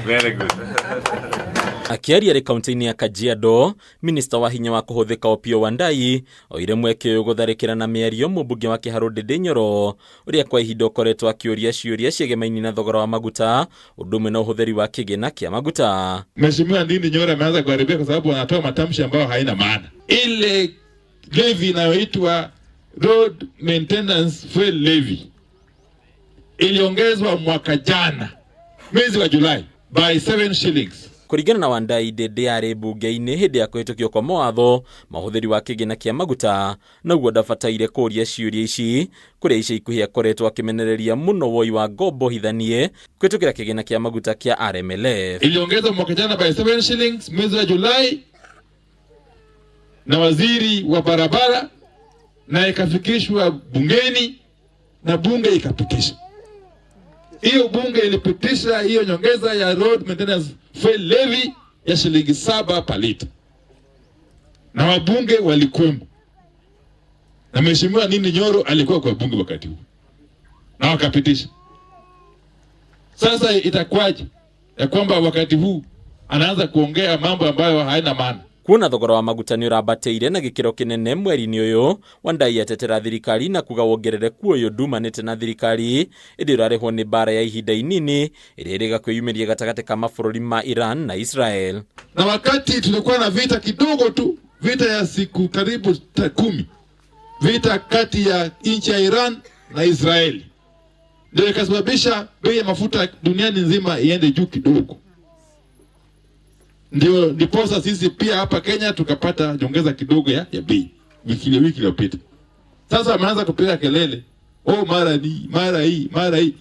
Very good. Akiaria ri kaunti-ini ya Kajiado, minista wa hinya wa kuhuthika Opiyo Wandayi oire mweke gutharikira na miario mũmbunge wa Kiharu Ndindi Nyoro uria kwa ihinda ukoretwo akiuria ciuria ciegemaini na thogora wa maguta undu umwe na uhuthiri wa kigina kia maguta. Mheshimiwa Ndindi Nyoro ameanza kuharibia kwa sababu anatoa matamshi ambayo haina maana. Ile levy inayoitwa Road Maintenance Fuel Levy iliongezwa mwaka jana mwezi wa Julai by 7 shillings. Kuringana na Wandayi, Ndindi yari bunge-ini hindi ya kuhitukio kwa mawatho mahuthiri wa kigina kia maguta, naguo ndabataire kuria ciuria ici kuria ica ikuhi akoretwo akimenereria muno woi wa ngombo hithanie kuhitukira kigina kia maguta kia RMLF. Iliongezwa mwaka jana by 7 shillings mwezi wa Julai na waziri wa barabara, na ikafikishwa bungeni na bunge ikapitisha. Hiyo bunge ilipitisha hiyo nyongeza ya road maintenance fuel levy ya shilingi 7 per liter. Na wabunge walikwemo. Na Mheshimiwa Ndindi Nyoro alikuwa kwa bunge wakati huo. Na wakapitisha. Sasa itakuwaje ya kwamba wakati huu anaanza kuongea mambo ambayo haina maana? Kuona thogora wa maguta ni urabateire na gikiro kinene mweri-ini uyu, Wandayi atetera thirikari na kuga wongerereku uyu ndumanite na thirikari indi urarihwo ni bara ya ihinda inini iria iriga kwiyumiria gatagati ka mabũrũri ma Iran na Israel. Na wakati tulikuwa na vita kidogo tu, vita ya siku karibu 10, vita kati ya nchi ya Iran na Israeli, ndio ikasababisha bei ya mafuta duniani nzima iende juu kidogo. Ndio ndiposa sisi pia hapa Kenya tukapata nyongeza kidogo ya bei wiki iliyopita. Sasa wameanza kupiga kelele, mara hii.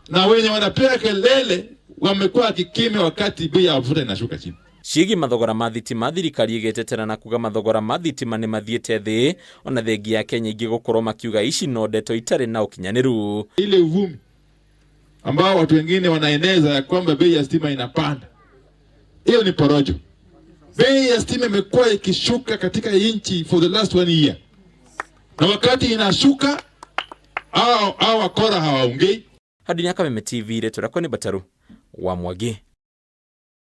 Na wenye wanapiga kelele wamekuwa kikime wakati bei ya mafuta inashuka chini. Shigi mathogora ma thitima, thirikari igetetera na kuga mathogora ma thitima ni mathiete thi, ona thengi ya Kenya ingi gukorwo makiuga ici no ndeto itari na ukinyaniru. Ile uvumi ambao watu wengine wanaeneza ya kwamba bei ya stima inapanda, hiyo ni porojo. Bei ya stima imekuwa ikishuka katika nchi for the last 1 year. Na wakati inashuka, wakora hawaongei. Hadi Nyakame TV, Leto Rakoni Bataru wa Mwagi.